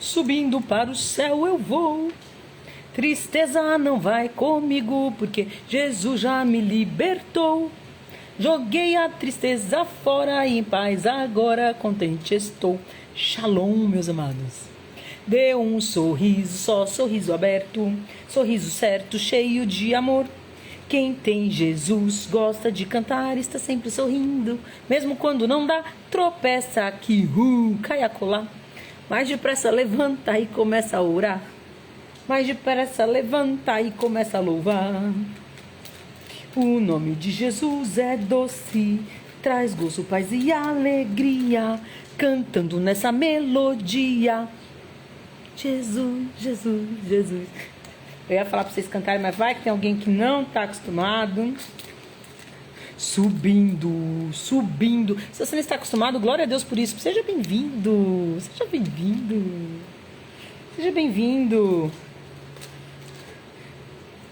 subindo para o céu eu vou. Tristeza não vai comigo, porque Jesus já me libertou. Joguei a tristeza fora e em paz agora contente estou. Shalom, meus amados. Dê um sorriso, só sorriso aberto, sorriso certo, cheio de amor. Quem tem Jesus gosta de cantar, está sempre sorrindo. Mesmo quando não dá, tropeça aqui, cai acolá. Mais depressa levanta e começa a orar. Mais depressa levanta e começa a louvar. O nome de Jesus é doce, traz gozo, paz e alegria, cantando nessa melodia. Jesus, Jesus, Jesus. Eu ia falar para vocês cantarem, mas vai que tem alguém que não está acostumado. Subindo, subindo. Se você não está acostumado, glória a Deus por isso. Seja bem-vindo, seja bem-vindo. Seja bem-vindo.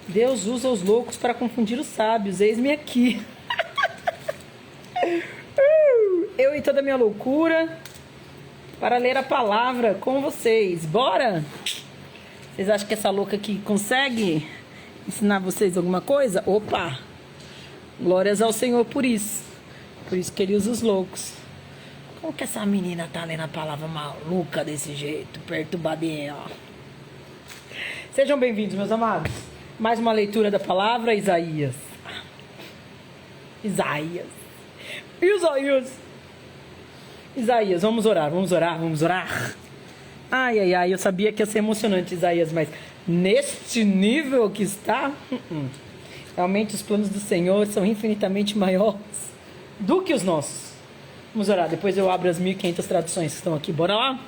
Deus usa os loucos para confundir os sábios. Eis-me aqui. Eu e toda a minha loucura para ler a palavra com vocês. Bora? Vocês acham que essa louca aqui consegue ensinar vocês alguma coisa? Opa! Glórias ao Senhor por isso. Por isso que ele usa os loucos. Como que essa menina tá lendo a palavra maluca desse jeito? Perturbadinha, ó. Sejam bem-vindos, meus amados. Mais uma leitura da palavra, Isaías. Isaías. Isaías, vamos orar, vamos orar, vamos orar. Ai, ai, ai, eu sabia que ia ser emocionante, Isaías, mas neste nível que está, realmente os planos do Senhor são infinitamente maiores do que os nossos. Vamos orar, depois eu abro as 1.500 traduções que estão aqui, bora lá?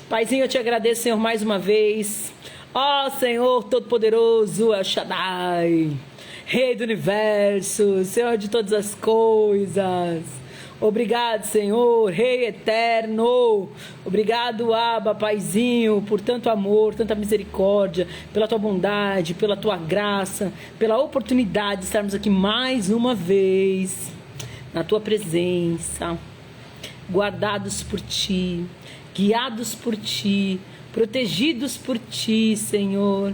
Paizinho, eu te agradeço, Senhor, mais uma vez. Ó Senhor Todo-Poderoso, El Shaddai, Rei do Universo, Senhor de todas as coisas. Obrigado, Senhor, Rei Eterno. Obrigado, Abba, Paizinho, por tanto amor, tanta misericórdia, pela tua bondade, pela tua graça, pela oportunidade de estarmos aqui mais uma vez, na tua presença, guardados por ti, guiados por ti, protegidos por ti, Senhor.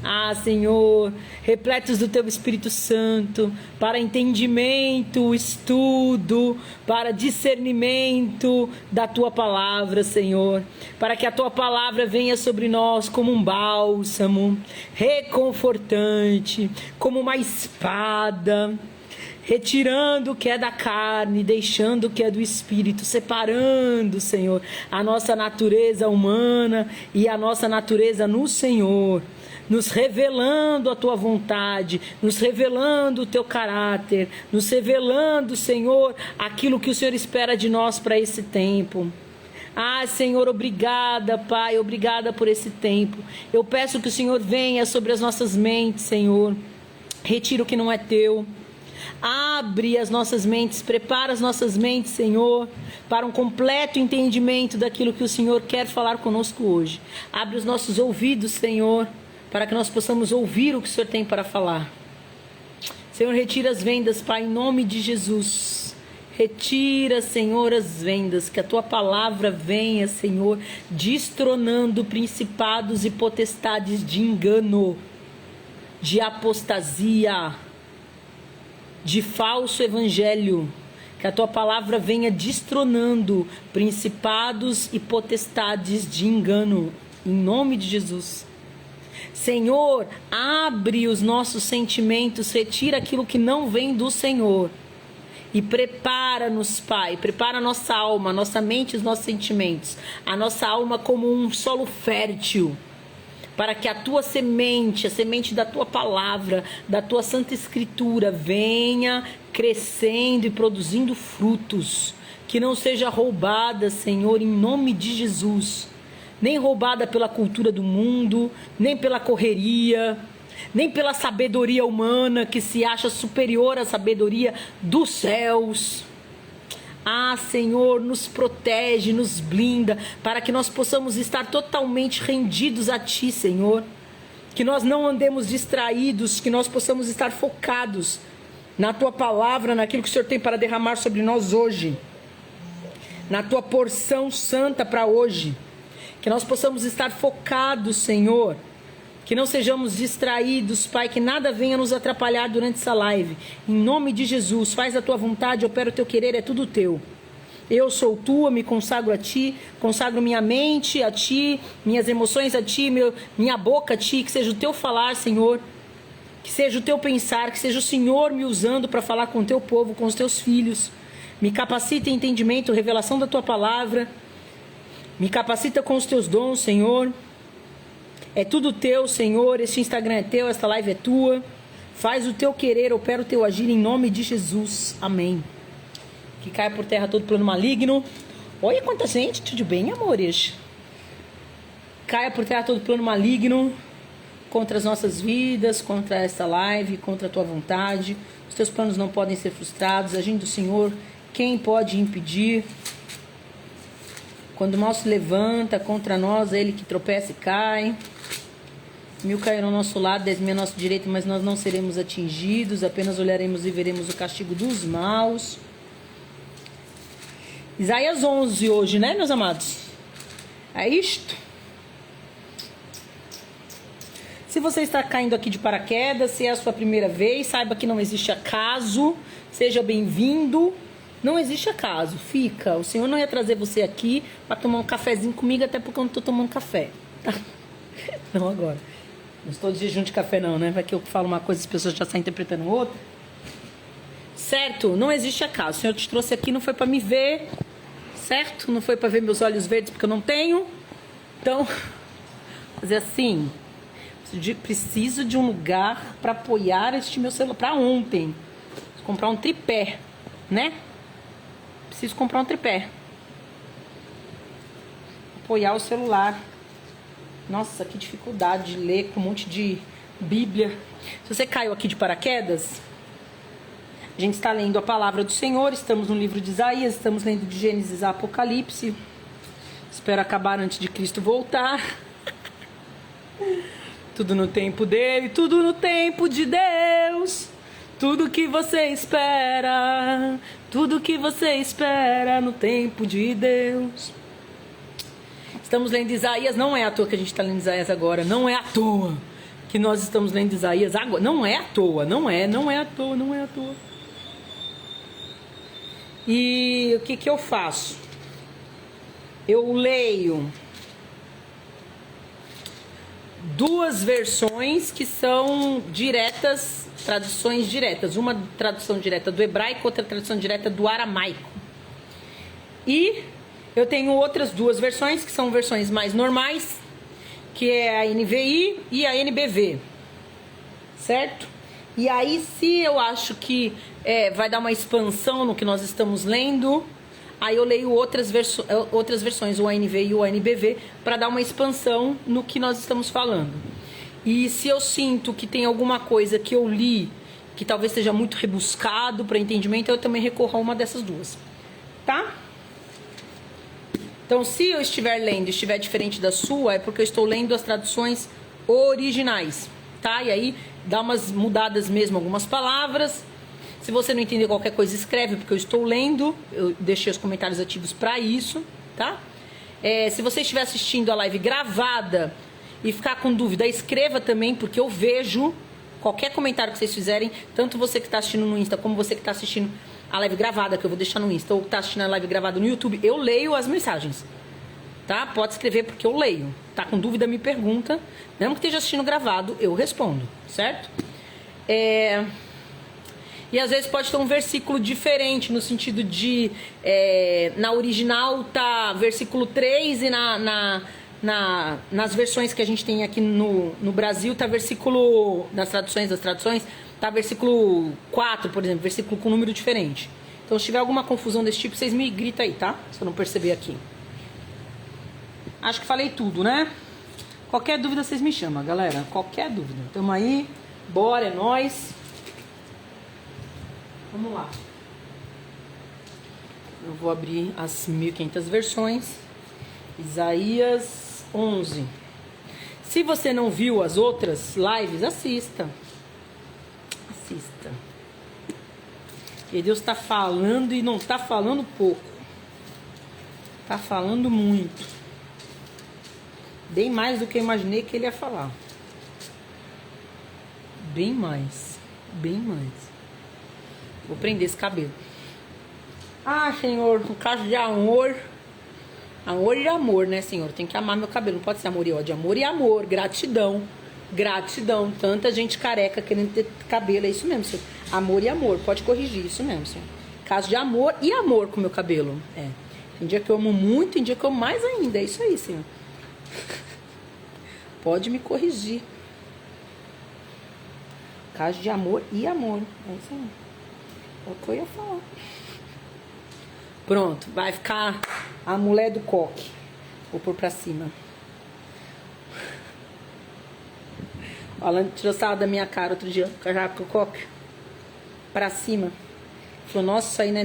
Ah, Senhor, repletos do teu Espírito Santo, para entendimento, estudo, para discernimento da tua palavra, Senhor, para que a tua palavra venha sobre nós como um bálsamo, reconfortante, como uma espada, retirando o que é da carne, deixando o que é do Espírito, separando, Senhor, a nossa natureza humana e a nossa natureza no Senhor, nos revelando a tua vontade, nos revelando o teu caráter, nos revelando, Senhor, aquilo que o Senhor espera de nós para esse tempo. Ah, Senhor, obrigada, Pai, obrigada por esse tempo. Eu peço que o Senhor venha sobre as nossas mentes, Senhor. Retira o que não é teu. Abre as nossas mentes, prepara as nossas mentes, Senhor, para um completo entendimento daquilo que o Senhor quer falar conosco hoje. Abre os nossos ouvidos, Senhor, para que nós possamos ouvir o que o Senhor tem para falar. Senhor, retira as vendas, Pai, em nome de Jesus. Retira, Senhor, as vendas, que a tua palavra venha, Senhor, destronando principados e potestades de engano, de apostasia, de falso evangelho. Que a tua palavra venha destronando principados e potestades de engano, em nome de Jesus. Senhor, abre os nossos sentimentos, retira aquilo que não vem do Senhor e prepara-nos, Pai, prepara a nossa alma, a nossa mente e os nossos sentimentos, a nossa alma como um solo fértil, para que a tua semente, a semente da tua palavra, da tua santa escritura, venha crescendo e produzindo frutos, que não seja roubada, Senhor, em nome de Jesus. Nem roubada pela cultura do mundo, nem pela correria, nem pela sabedoria humana que se acha superior à sabedoria dos céus. Ah, Senhor, nos protege, nos blinda, para que nós possamos estar totalmente rendidos a Ti, Senhor. Que nós não andemos distraídos, que nós possamos estar focados na Tua palavra, naquilo que o Senhor tem para derramar sobre nós hoje, na Tua porção santa para hoje. Que nós possamos estar focados, Senhor. Que não sejamos distraídos, Pai, que nada venha nos atrapalhar durante essa live. Em nome de Jesus, faz a tua vontade, opera o teu querer, é tudo teu. Eu sou tua, me consagro a ti, consagro minha mente a ti, minhas emoções a ti, minha boca a ti, que seja o teu falar, Senhor. Que seja o teu pensar, que seja o Senhor me usando para falar com o teu povo, com os teus filhos. Me capacita em entendimento, revelação da tua palavra. Me capacita com os teus dons, Senhor. É tudo teu, Senhor. Este Instagram é teu, esta live é tua. Faz o teu querer, opera o teu agir em nome de Jesus. Amém. Que caia por terra todo plano maligno. Olha quanta gente, tudo bem, amores? Caia por terra todo plano maligno contra as nossas vidas, contra esta live, contra a tua vontade. Os teus planos não podem ser frustrados. Agindo o Senhor, quem pode impedir? Quando o mal se levanta contra nós, é ele que tropeça e cai. 1000 cairão ao nosso lado, 10.000 ao nosso direito, mas nós não seremos atingidos. Apenas olharemos e veremos o castigo dos maus. Isaías 11 hoje, né, meus amados? É isto. Se você está caindo aqui de paraquedas, se é a sua primeira vez, saiba que não existe acaso. Seja bem-vindo. Não existe acaso, fica. O Senhor não ia trazer você aqui para tomar um cafezinho comigo, até porque eu não estou tomando café. Tá? Não agora. Não estou de jejum de café não, né? Vai que eu falo uma coisa e as pessoas já saem interpretando outra. Certo? Não existe acaso. O Senhor te trouxe aqui, não foi para me ver, certo? Não foi para ver meus olhos verdes, porque eu não tenho. Então, fazer assim, preciso de um lugar para apoiar este meu celular. Para ontem, preciso comprar um tripé, né? Preciso comprar um tripé. Apoiar o celular. Nossa, que dificuldade de ler com um monte de Bíblia. Se você caiu aqui de paraquedas, a gente está lendo a palavra do Senhor. Estamos no livro de Isaías, estamos lendo de Gênesis a Apocalipse. Espero acabar antes de Cristo voltar. Tudo no tempo dele, tudo no tempo de Deus. Tudo que você espera, tudo que você espera no tempo de Deus. Estamos lendo Isaías, não é à toa que a gente está lendo Isaías agora, não é à toa que nós estamos lendo Isaías agora, não é à toa, não é à toa. E o que eu faço? Eu leio duas versões que são diretas, traduções diretas. Uma tradução direta do hebraico, outra tradução direta do aramaico. E eu tenho outras duas versões, que são versões mais normais, que é a NVI e a NBV. Certo? E aí, se eu acho que vai dar uma expansão no que nós estamos lendo, aí eu leio outras versões, o ANVI e o ANBV, para dar uma expansão no que nós estamos falando. E se eu sinto que tem alguma coisa que eu li que talvez seja muito rebuscado para entendimento, eu também recorro a uma dessas duas. Tá? Então, se eu estiver lendo e estiver diferente da sua, é porque eu estou lendo as traduções originais. Tá? E aí, dá umas mudadas mesmo, algumas palavras. Se você não entender qualquer coisa, escreve, porque eu estou lendo. Eu deixei os comentários ativos para isso, tá? Se você estiver assistindo a live gravada e ficar com dúvida, escreva também, porque eu vejo qualquer comentário que vocês fizerem, tanto você que está assistindo no Insta, como você que está assistindo a live gravada, que eu vou deixar no Insta, ou que está assistindo a live gravada no YouTube, eu leio as mensagens, tá? Pode escrever, porque eu leio. Tá com dúvida, me pergunta. Mesmo que esteja assistindo gravado, eu respondo, certo? E às vezes pode ter um versículo diferente, no sentido de, na original tá versículo 3 e nas versões que a gente tem aqui no Brasil tá versículo, nas traduções das traduções, tá versículo 4, por exemplo, versículo com número diferente. Então se tiver alguma confusão desse tipo, vocês me gritam aí, tá? Se eu não perceber aqui. Acho que falei tudo, né? Qualquer dúvida vocês me chamam, galera. Qualquer dúvida. Tamo aí, bora, é nóis. Vamos lá. Eu vou abrir as 1500 versões. Isaías 11. Se você não viu as outras lives, assista. Assista. Porque Deus está falando e não está falando pouco. Está falando muito. Bem mais do que eu imaginei que ele ia falar. Bem mais. Bem mais. Vou prender esse cabelo. Ah, Senhor, no caso de amor. Amor e amor, né, Senhor? Tem que amar meu cabelo. Não pode ser amor e ódio. Amor e amor. Gratidão. Gratidão. Tanta gente careca querendo ter cabelo. É isso mesmo, Senhor. Amor e amor. Pode corrigir. Isso mesmo, Senhor. Caso de amor e amor com o meu cabelo. É. Tem dia que eu amo muito, tem dia que eu amo mais ainda. É isso aí, Senhor. Pode me corrigir. Caso de amor e amor. É isso aí. É o que eu ia falar. Pronto. Vai ficar a mulher do coque. Vou pôr pra cima. O Alan tirou sarro da minha cara outro dia. Com o coque. Pra cima. Falou, nossa, isso aí não é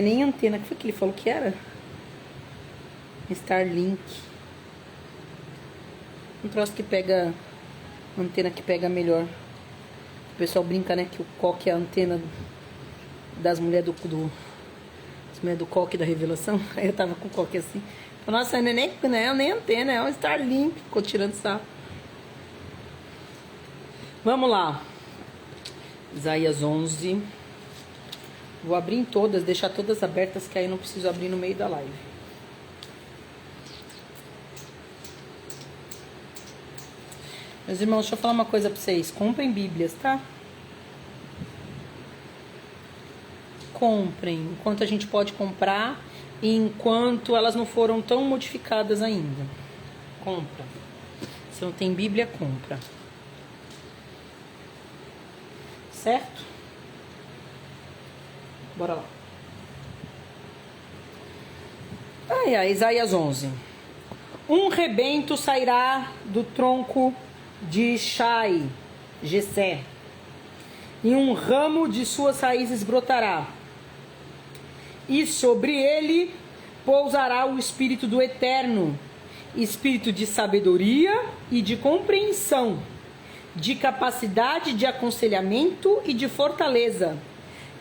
nem antena. O que foi que ele falou que era? Starlink. Um troço que pega... Antena que pega melhor. O pessoal brinca, né? Que o coque é a antena das mulheres das mulheres do coque da revelação. Aí eu tava com o coque assim. Falei, nossa, não é nem antena, é um Starlink. Ficou tirando sarro. Vamos lá. Isaías 11. Vou abrir em todas, deixar todas abertas, que aí não preciso abrir no meio da live. Meus irmãos, deixa eu falar uma coisa pra vocês. Comprem Bíblias, tá? Comprem, enquanto a gente pode comprar e enquanto elas não foram tão modificadas ainda. Compra. Se não tem Bíblia, compra. Certo? Bora lá. Isaías 11. Um rebento sairá do tronco de Shai, Jessé, e um ramo de suas raízes brotará. E sobre ele pousará o Espírito do Eterno, Espírito de sabedoria e de compreensão, de capacidade de aconselhamento e de fortaleza,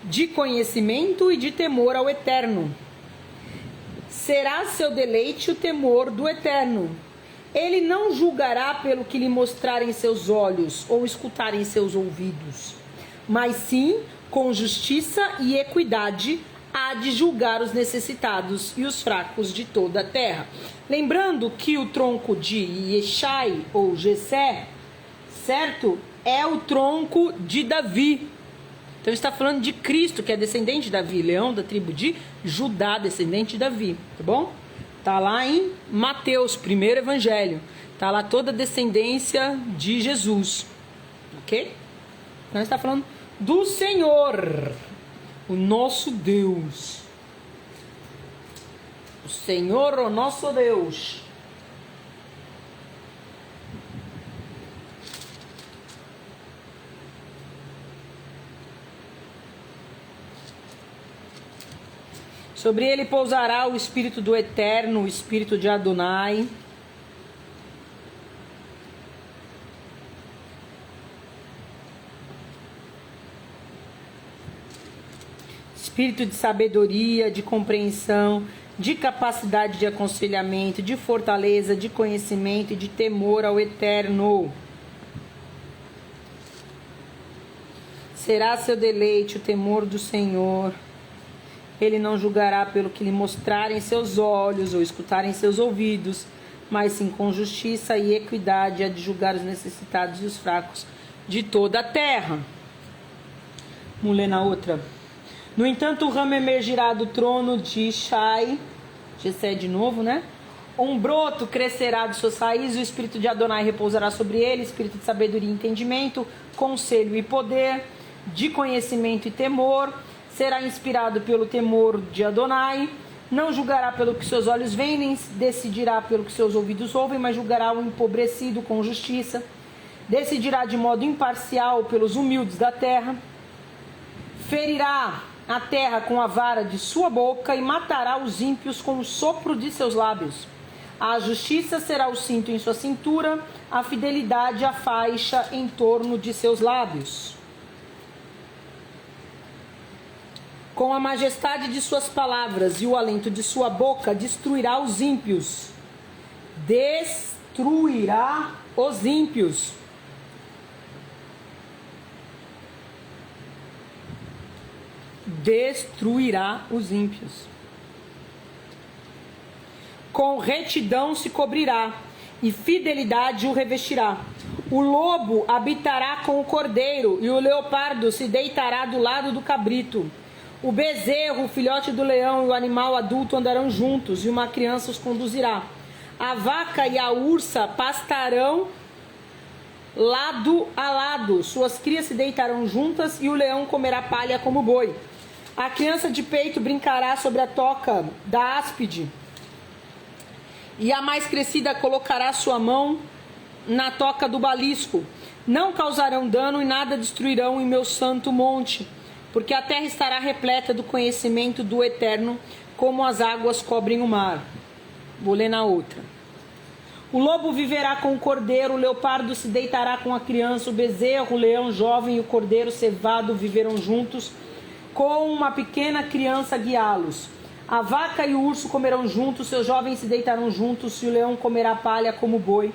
de conhecimento e de temor ao Eterno. Será seu deleite o temor do Eterno. Ele não julgará pelo que lhe mostrarem seus olhos ou escutarem seus ouvidos, mas sim, com justiça e equidade, há de julgar os necessitados e os fracos de toda a terra. Lembrando que o tronco de Yeshai ou Jessé, certo? É o tronco de Davi. Então está falando de Cristo, que é descendente de Davi, leão da tribo de Judá, descendente de Davi, tá bom? Tá lá em Mateus, primeiro evangelho. Tá lá toda a descendência de Jesus, ok? Então está falando do Senhor, o nosso Deus. O Senhor, o nosso Deus. Sobre ele pousará o Espírito do Eterno, o Espírito de Adonai. Espírito de sabedoria, de compreensão, de capacidade de aconselhamento, de fortaleza, de conhecimento e de temor ao Eterno. Será seu deleite o temor do Senhor. Ele não julgará pelo que lhe mostrarem seus olhos ou escutarem seus ouvidos, mas sim com justiça e equidade há de julgar os necessitados e os fracos de toda a terra. Vamos ler na outra. No entanto, o ramo emergirá do trono de Shai, Jessé de novo, né? Um broto crescerá de suas raízes, o Espírito de Adonai repousará sobre ele, Espírito de sabedoria e entendimento, conselho e poder, de conhecimento e temor. Será inspirado pelo temor de Adonai, não julgará pelo que seus olhos veem, nem decidirá pelo que seus ouvidos ouvem, mas julgará o empobrecido com justiça, decidirá de modo imparcial pelos humildes da terra, ferirá a terra com a vara de sua boca e matará os ímpios com o sopro de seus lábios. A justiça será o cinto em sua cintura, a fidelidade a faixa em torno de seus lábios. Com a majestade de suas palavras e o alento de sua boca, destruirá os ímpios. destruirá os ímpios. Destruirá os ímpios. Com retidão se cobrirá, e fidelidade o revestirá. O lobo habitará com o cordeiro, e o leopardo se deitará do lado do cabrito. O bezerro, o filhote do leão e o animal adulto andarão juntos, e uma criança os conduzirá. A vaca e a ursa pastarão lado a lado, suas crias se deitarão juntas, e o leão comerá palha como boi. A criança de peito brincará sobre a toca da áspide, e a mais crescida colocará sua mão na toca do balisco. Não causarão dano e nada destruirão em meu santo monte, porque a terra estará repleta do conhecimento do Eterno, como as águas cobrem o mar. Vou ler na outra. O lobo viverá com o cordeiro, o leopardo se deitará com a criança, o bezerro, o leão jovem e o cordeiro cevado viverão juntos, com uma pequena criança guiá-los. A vaca e o urso comerão juntos, seus jovens se deitarão juntos, e o leão comerá palha como boi.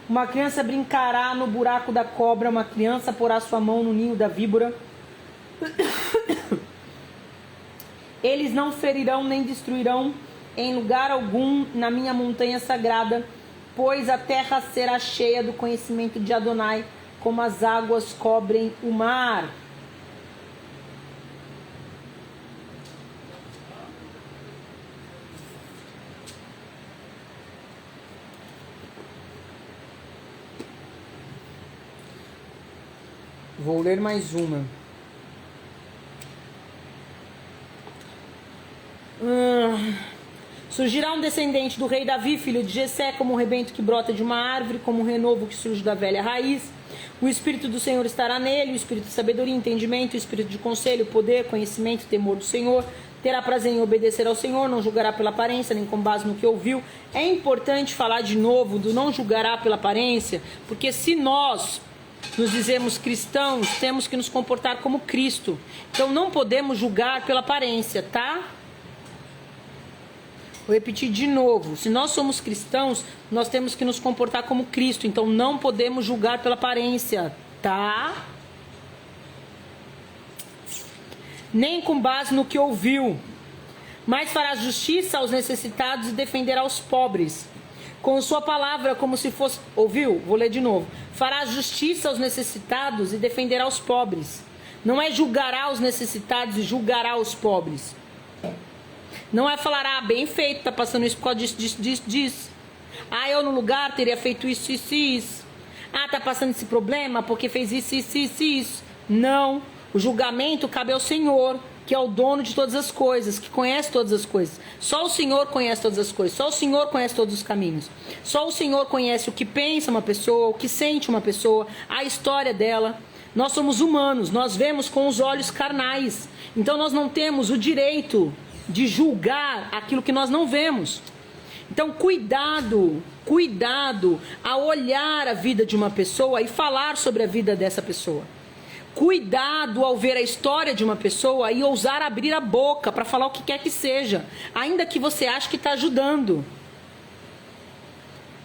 Uma criança brincará no buraco da cobra, uma criança porá sua mão no ninho da víbora. Eles não ferirão nem destruirão em lugar algum na minha montanha sagrada, pois a terra será cheia do conhecimento de Adonai, como as águas cobrem o mar. Vou ler mais uma. Surgirá um descendente do rei Davi, filho de Jessé, como um rebento que brota de uma árvore, como um renovo que surge da velha raiz. O Espírito do Senhor estará nele, o Espírito de sabedoria e entendimento, o Espírito de conselho, poder, conhecimento e temor do Senhor. Terá prazer em obedecer ao Senhor, não julgará pela aparência, nem com base no que ouviu. É importante falar de novo do não julgará pela aparência, porque se nós nos dizemos cristãos, temos que nos comportar como Cristo. Então não podemos julgar pela aparência, tá? Vou repetir de novo. Se nós somos cristãos, nós temos que nos comportar como Cristo. Então não podemos julgar pela aparência, tá? Nem com base no que ouviu. Mas fará justiça aos necessitados e defenderá os pobres. Com sua palavra, como se fosse... Ouviu? Vou ler de novo. Fará justiça aos necessitados e defenderá os pobres. Não é julgará os necessitados e julgará os pobres. Não é falar, bem feito, tá passando isso por causa disso. Eu no lugar teria feito isso. Tá passando esse problema porque fez isso. Não. O julgamento cabe ao Senhor, que é o dono de todas as coisas, que conhece todas as coisas. Só o Senhor conhece todas as coisas. Só o Senhor conhece todos os caminhos. Só o Senhor conhece o que pensa uma pessoa, o que sente uma pessoa, a história dela. Nós somos humanos, nós vemos com os olhos carnais. Então nós não temos o direito de julgar aquilo que nós não vemos. Então cuidado ao olhar a vida de uma pessoa e falar sobre a vida dessa pessoa. Cuidado ao ver a história de uma pessoa e ousar abrir a boca para falar o que quer que seja, ainda que você ache que está ajudando.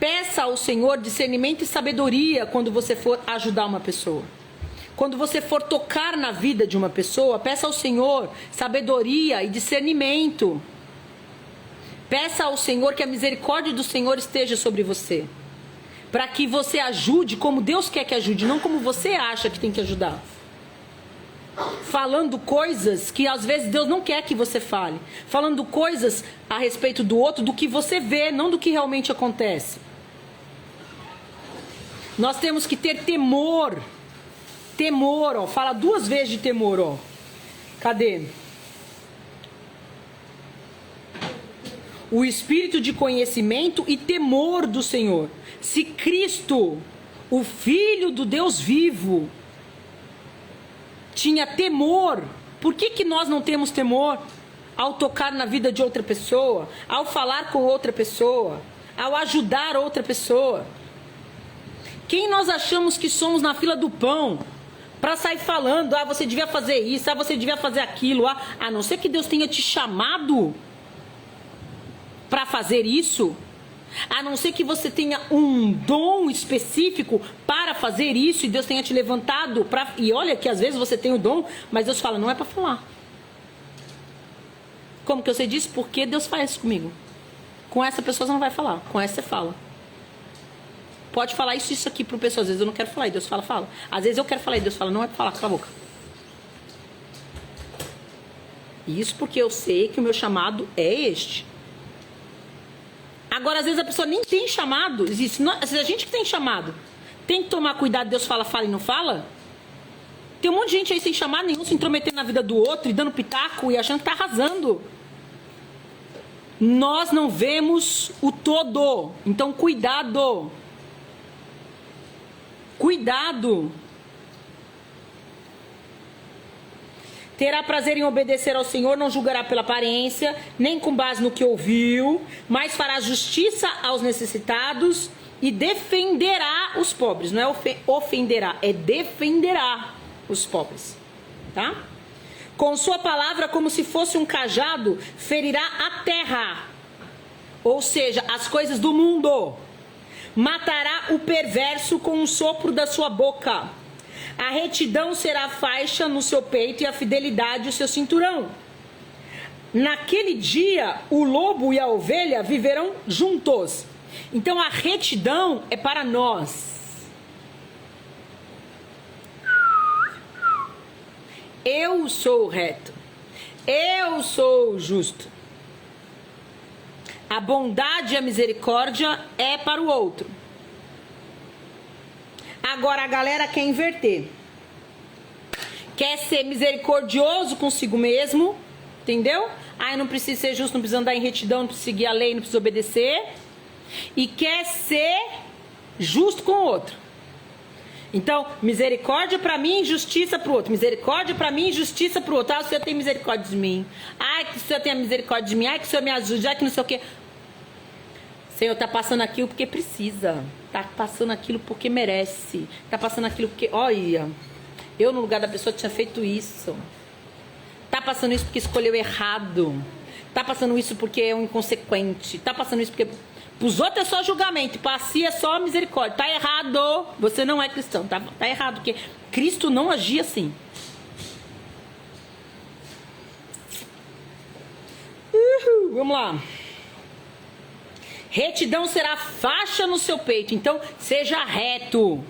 Peça ao Senhor discernimento e sabedoria quando você for ajudar uma pessoa. Quando você for tocar na vida de uma pessoa, peça ao Senhor sabedoria e discernimento. Peça ao Senhor que a misericórdia do Senhor esteja sobre você. Para que você ajude como Deus quer que ajude, não como você acha que tem que ajudar. Falando coisas que às vezes Deus não quer que você fale. Falando coisas a respeito do outro, do que você vê, não do que realmente acontece. Nós temos que ter temor. Temor, fala 2 vezes de temor, Cadê? O espírito de conhecimento e temor do Senhor. Se Cristo, o Filho do Deus vivo, tinha temor, por que nós não temos temor ao tocar na vida de outra pessoa, ao falar com outra pessoa, ao ajudar outra pessoa? Quem nós achamos que somos na fila do pão para sair falando, você devia fazer isso, você devia fazer aquilo, a não ser que Deus tenha te chamado para fazer isso, A não ser que você tenha um dom específico para fazer isso e Deus tenha te levantado para... E olha que às vezes você tem o dom, mas Deus fala, não é para falar. Como que eu sei disso? Porque Deus faz isso comigo. Com essa pessoa você não vai falar, com essa você fala. Pode falar isso aqui para pessoa, às vezes eu não quero falar e Deus fala, fala. Às vezes eu quero falar e Deus fala, não é para falar, cala a boca. Isso porque eu sei que o meu chamado é este. Agora, às vezes a pessoa nem tem chamado. Existe. Se a gente que tem chamado tem que tomar cuidado, Deus fala, fala e não fala. Tem um monte de gente aí sem chamado nenhum, se intrometendo na vida do outro e dando pitaco e achando que tá arrasando. Nós não vemos o todo. Então, cuidado. Cuidado. Terá prazer em obedecer ao Senhor, não julgará pela aparência, nem com base no que ouviu, mas fará justiça aos necessitados e defenderá os pobres. Não é ofenderá, é defenderá os pobres. Tá? Com sua palavra, como se fosse um cajado, ferirá a terra, ou seja, as coisas do mundo. Matará o perverso com um sopro da sua boca. A retidão será a faixa no seu peito e a fidelidade o seu cinturão. Naquele dia, o lobo e a ovelha viverão juntos. Então, a retidão é para nós. Eu sou reto. Eu sou justo. A bondade e a misericórdia é para o outro. Agora a galera quer inverter. Quer ser misericordioso consigo mesmo, entendeu? Ai, não precisa ser justo, não precisa andar em retidão, não precisa seguir a lei, não precisa obedecer. E quer ser justo com o outro. Então, misericórdia para mim, justiça para o outro. Misericórdia para mim, justiça para o outro. Ah, o Senhor tem misericórdia de mim. Ai, que o Senhor tenha misericórdia de mim. Ai, que o Senhor me ajude. Ai, que não sei o quê. O Senhor está passando aquilo porque precisa. Está passando aquilo porque merece. Está passando aquilo porque... Olha, eu no lugar da pessoa tinha feito isso. Está passando isso porque escolheu errado. Está passando isso porque é um inconsequente. Está passando isso porque... Para os outros é só julgamento. Para si é só misericórdia. Está errado. Você não é cristão. Tá errado. Porque Cristo não agia assim. Vamos lá. Retidão será faixa no seu peito. Então, seja reto.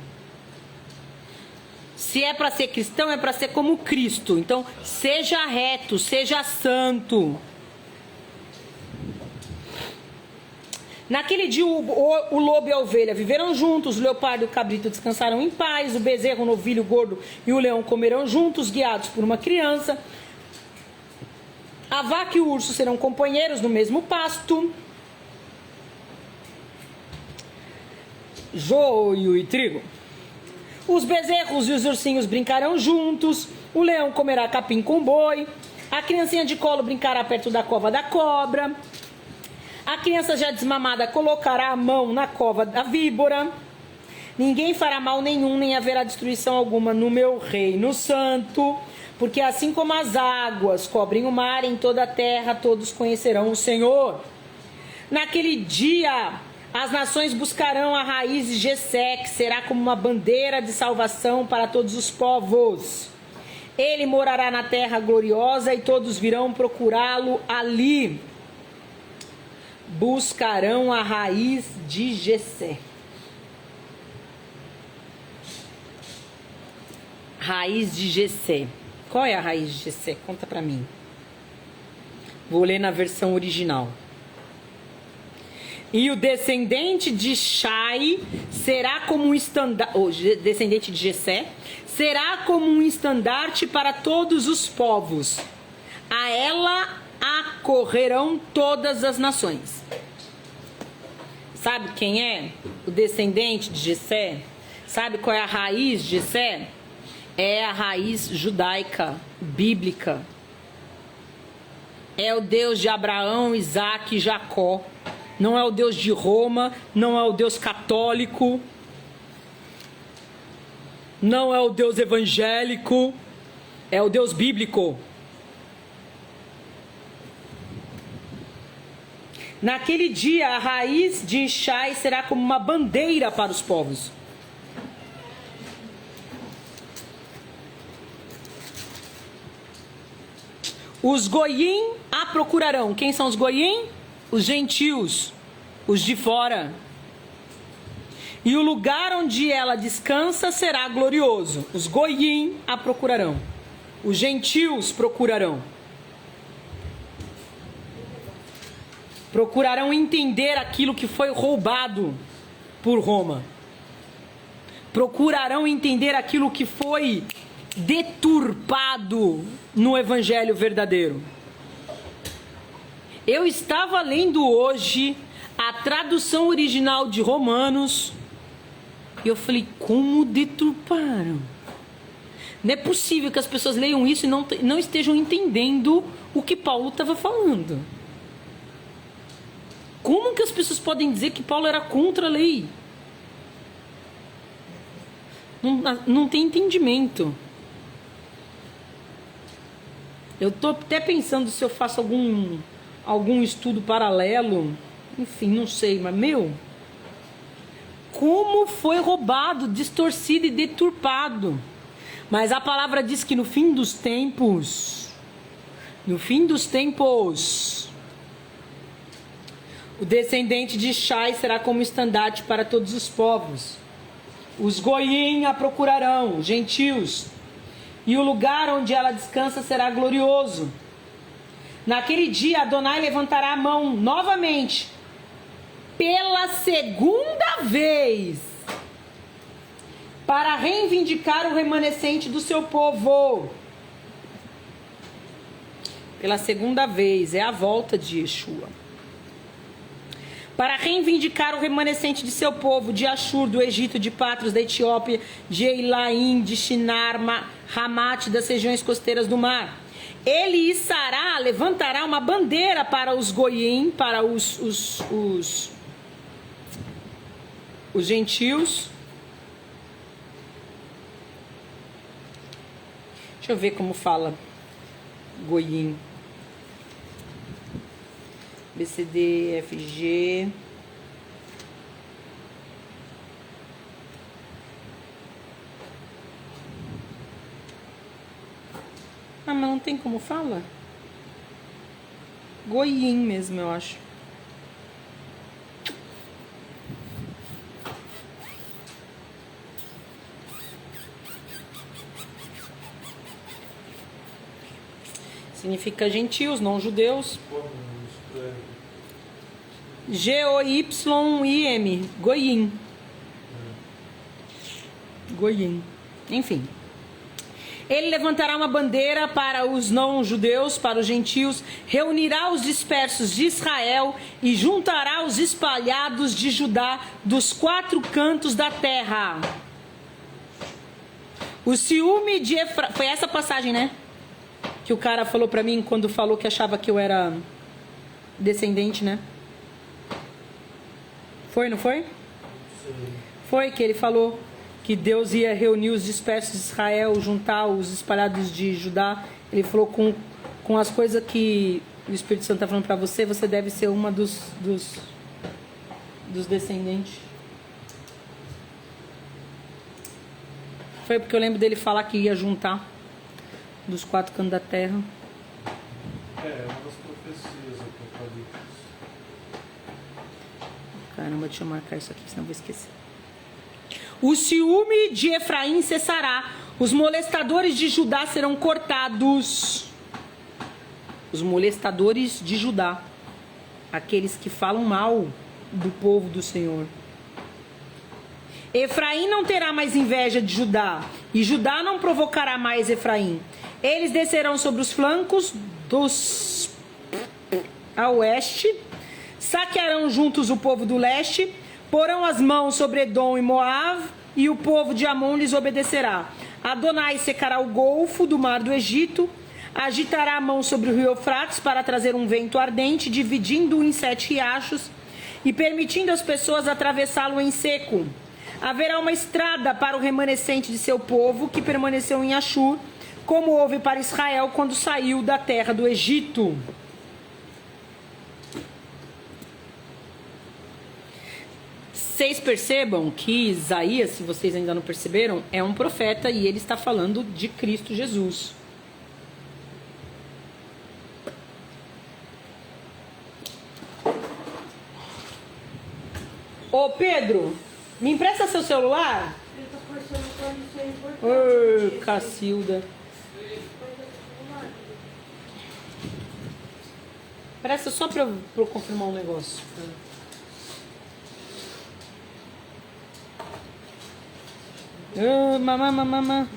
Se é para ser cristão, é para ser como Cristo. Então, seja reto, seja santo. Naquele dia, o lobo e a ovelha viverão juntos, o leopardo e o cabrito descansarão em paz, o bezerro, o novilho, o gordo e o leão comerão juntos, guiados por uma criança. A vaca e o urso serão companheiros no mesmo pasto. Joio e trigo. Os bezerros e os ursinhos brincarão juntos, o leão comerá capim com boi, a criancinha de colo brincará perto da cova da cobra. A criança já desmamada colocará a mão na cova da víbora. Ninguém fará mal nenhum, nem haverá destruição alguma no meu reino santo. Porque assim como as águas cobrem o mar, em toda a terra todos conhecerão o Senhor. Naquele dia, as nações buscarão a raiz de Jessé, que será como uma bandeira de salvação para todos os povos. Ele morará na terra gloriosa e todos virão procurá-lo ali. Buscarão a raiz de Jessé. Raiz de Jessé. Qual é a raiz de Jessé? Conta pra mim. Vou ler na versão original. E o descendente de Shai será como um estandarte, descendente de Jessé, será como um estandarte para todos os povos. A ela acorrerão todas as nações. Sabe quem é o descendente de Jessé? Sabe qual é a raiz de Jessé? É a raiz judaica, bíblica. É o Deus de Abraão, Isaac e Jacó. Não é o Deus de Roma, não é o Deus católico, não é o Deus evangélico, é o Deus bíblico. Naquele dia, a raiz de Ishai será como uma bandeira para os povos. Os goyim a procurarão. Quem são os goyim? Os gentios, os de fora. E o lugar onde ela descansa será glorioso. Os goyim a procurarão. Os gentios procurarão. Procurarão entender aquilo que foi roubado por Roma. Procurarão entender aquilo que foi deturpado no evangelho verdadeiro. Eu estava lendo hoje a tradução original de Romanos e eu falei, como deturparam? Não é possível que as pessoas leiam isso e não estejam entendendo o que Paulo estava falando. Como que as pessoas podem dizer que Paulo era contra a lei? Não tem entendimento. Eu estou até pensando se eu faço algum estudo paralelo. Enfim, não sei, mas como foi roubado, distorcido e deturpado. Mas a palavra diz que no fim dos tempos, o descendente de Ishai será como estandarte para todos os povos. Os goyim a procurarão, os gentios, e o lugar onde ela descansa será glorioso. Naquele dia, Adonai levantará a mão novamente, pela segunda vez, para reivindicar o remanescente do seu povo. Pela segunda vez, é a volta de Yeshua. Para reivindicar o remanescente de seu povo, de Ashur, do Egito, de Patros, da Etiópia, de Eilaim, de Shinar, Ramate, das regiões costeiras do mar. Ele e Sará levantará uma bandeira para os goyim, para os gentios. Deixa eu ver como fala goyim. BCD, FG. Ah, mas não tem como fala? Goyim mesmo, eu acho. Significa gentios, não judeus. G-O-Y-I-M. Goyim. Goyim. Enfim. Ele levantará uma bandeira para os não-judeus, para os gentios, reunirá os dispersos de Israel e juntará os espalhados de Judá dos 4 cantos da terra. O ciúme de Efraim... Foi essa passagem, né? Que o cara falou pra mim quando falou que achava que eu era descendente, né? Foi, não foi? Sim. Foi que ele falou que Deus ia reunir os dispersos de Israel, juntar os espalhados de Judá. Ele falou com as coisas que o Espírito Santo está falando para você, você deve ser uma dos descendentes. Foi porque eu lembro dele falar que ia juntar dos 4 cantos da terra. É uma das profecias apocalípticas. Caramba, deixa eu marcar isso aqui, senão eu vou esquecer. O ciúme de Efraim cessará, os molestadores de Judá serão cortados. Os molestadores de Judá, aqueles que falam mal do povo do Senhor. Efraim não terá mais inveja de Judá, e Judá não provocará mais Efraim. Eles descerão sobre os flancos a oeste, saquearão juntos o povo do leste, porão as mãos sobre Edom e Moab, e o povo de Amon lhes obedecerá. Adonai secará o golfo do mar do Egito, agitará a mão sobre o rio Eufrates para trazer um vento ardente, dividindo-o em 7 riachos e permitindo às pessoas atravessá-lo em seco. Haverá uma estrada para o remanescente de seu povo, que permaneceu em Ashur, como houve para Israel quando saiu da terra do Egito. vocês percebam que Isaías, se vocês ainda não perceberam, é um profeta e ele está falando de Cristo Jesus. Ô Pedro, me empresta seu celular? Ele tá forçando pra isso é importante. Ô, Cacilda. Presta só pra eu confirmar um negócio. Mamã.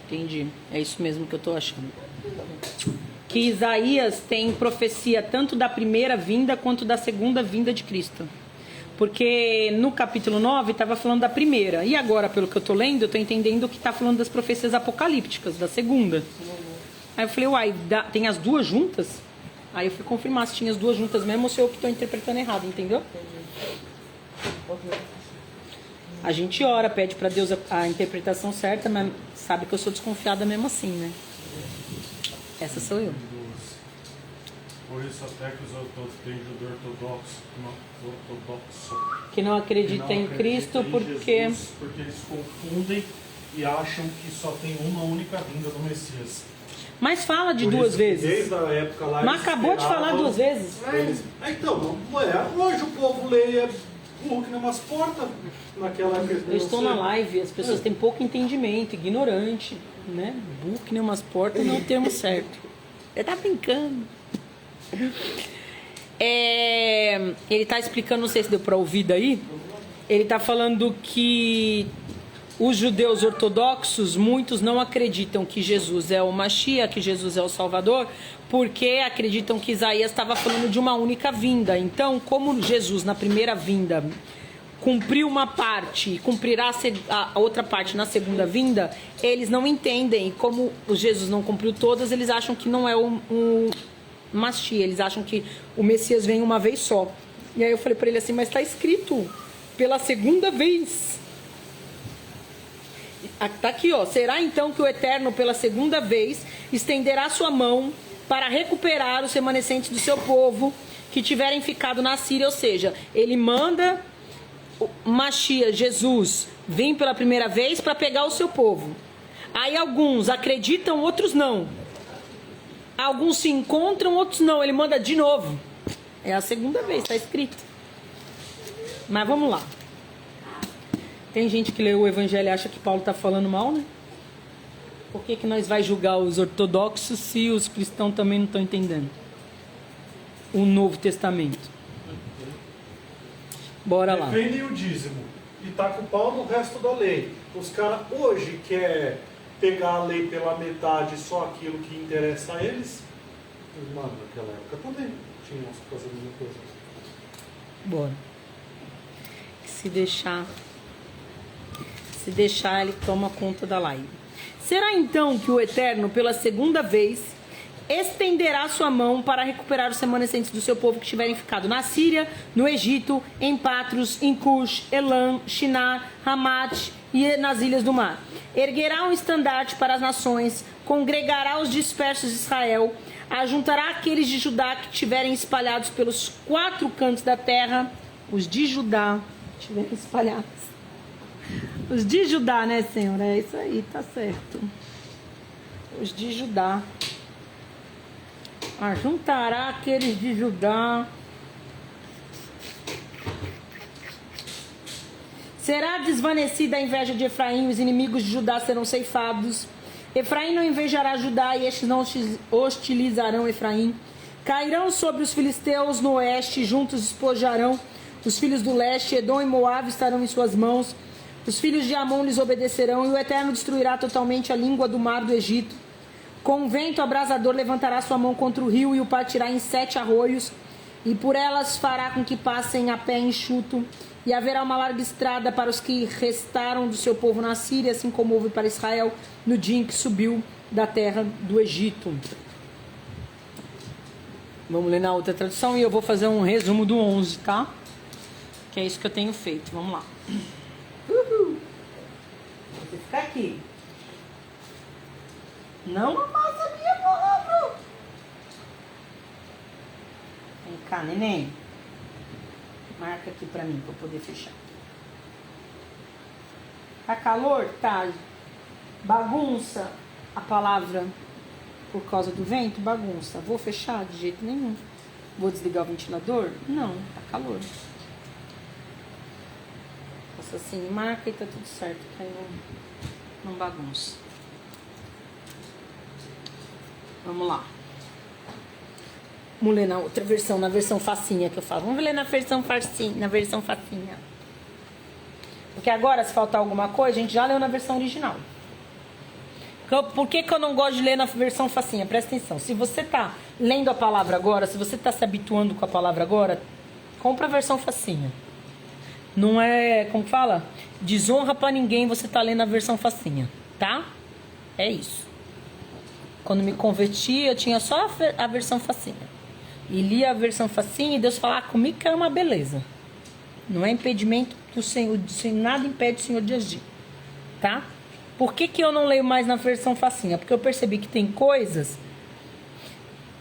Entendi. É isso mesmo que eu tô achando. Que Isaías tem profecia tanto da primeira vinda quanto da segunda vinda de Cristo. Porque no capítulo 9 estava falando da primeira. E agora, pelo que eu tô lendo, eu tô entendendo que tá falando das profecias apocalípticas, da segunda. Aí eu falei, uai, tem as duas juntas? Aí eu fui confirmar se tinha as duas juntas mesmo ou se eu que tô interpretando errado, entendeu? A gente ora, pede para Deus a interpretação certa, mas sabe que eu sou desconfiada mesmo assim, né? Essa sou eu. Por isso até que tem judeu ortodoxo Que não acredita em Cristo porque... Jesus, porque eles confundem e acham que só tem uma única vinda do Messias. Mas fala de Por duas isso, vezes. Desde a época lá... Mas acabou de falar duas vezes. Então, hoje o povo lê burro que nem umas portas naquela época. Eu estou na live, as pessoas têm pouco entendimento, ignorante, né? Burro que nem umas portas não é o termo certo. Ele tá brincando. Ele tá explicando, não sei se deu para ouvir daí. Ele tá falando que os judeus ortodoxos, muitos não acreditam que Jesus é o Mashiach, que Jesus é o Salvador, porque acreditam que Isaías estava falando de uma única vinda. Então, como Jesus na primeira vinda cumpriu uma parte e cumprirá a outra parte na segunda vinda, eles não entendem. Como o Jesus não cumpriu todas, eles acham que não é o Mashiach, eles acham que o Messias vem uma vez só. E aí eu falei para ele assim, mas está escrito pela segunda vez. Está aqui, ó. Será então que o Eterno, pela segunda vez, estenderá sua mão para recuperar os remanescentes do seu povo que tiverem ficado na Síria. Ou seja, ele manda o Mashiach, Jesus, vir pela primeira vez para pegar o seu povo. Aí alguns acreditam, outros não. Alguns se encontram, outros não. Ele manda de novo. É a segunda vez, está escrito. Mas vamos lá. Tem gente que lê o Evangelho e acha que Paulo está falando mal, né? Por que nós vai julgar os ortodoxos se os cristãos também não estão entendendo o Novo Testamento? Bora lá. Defendem o dízimo e tá com o pau no resto da lei. Os caras hoje querem pegar a lei pela metade, só aquilo que interessa a eles. Mano, naquela época também tinha umas coisas da mesma coisa. Bora. Se deixar, ele toma conta da live. Será então que o Eterno, pela segunda vez, estenderá sua mão para recuperar os remanescentes do seu povo que tiverem ficado na Síria, no Egito, em Patros, em Cush, Elam, Shinar, Hamat e nas ilhas do mar? Erguerá um estandarte para as nações, congregará os dispersos de Israel, ajuntará aqueles de Judá que tiverem espalhados pelos 4 cantos da terra, os de Judá tiverem espalhados. Os de Judá, né, Senhor? É isso aí, tá certo. Os de Judá. Ajuntará aqueles de Judá. Será desvanecida a inveja de Efraim, os inimigos de Judá serão ceifados. Efraim não invejará Judá e estes não hostilizarão Efraim. Cairão sobre os filisteus no oeste, juntos despojarão os filhos do leste. Edom e Moabe estarão em suas mãos. Os filhos de Amon lhes obedecerão, e o Eterno destruirá totalmente a língua do mar do Egito. Com um vento abrasador levantará sua mão contra o rio e o partirá em 7 arroios, e por elas fará com que passem a pé enxuto, e haverá uma larga estrada para os que restaram do seu povo na Síria, assim como houve para Israel no dia em que subiu da terra do Egito. Vamos ler na outra tradução e eu vou fazer um resumo do 11, tá? Que é isso que eu tenho feito. Vamos lá. Uhul. Você fica aqui. Não amassa a minha palavra. Vem cá, neném. Marca aqui pra mim, pra eu poder fechar. Tá calor? Tá. Bagunça a palavra por causa do vento? Bagunça. Vou fechar? De jeito nenhum. Vou desligar o ventilador? Não, tá calor. Faça assim, marca e tá tudo certo. Que aí não bagunça. Vamos lá. Vamos ler na outra versão, na versão facinha que eu falo. Vamos ler na versão facinha. Porque agora, se faltar alguma coisa, a gente já leu na versão original. Por que eu não gosto de ler na versão facinha? Presta atenção. Se você está lendo a palavra agora, se você está se habituando com a palavra agora, compra a versão facinha. Não é, como fala? Desonra para ninguém você tá lendo a versão facinha, tá? É isso. Quando me converti, eu tinha só a versão facinha. E li a versão facinha e Deus falava comigo que era uma beleza. Não é impedimento do Senhor, nada impede o Senhor de agir, tá? Por que eu não leio mais na versão facinha? Porque eu percebi que tem coisas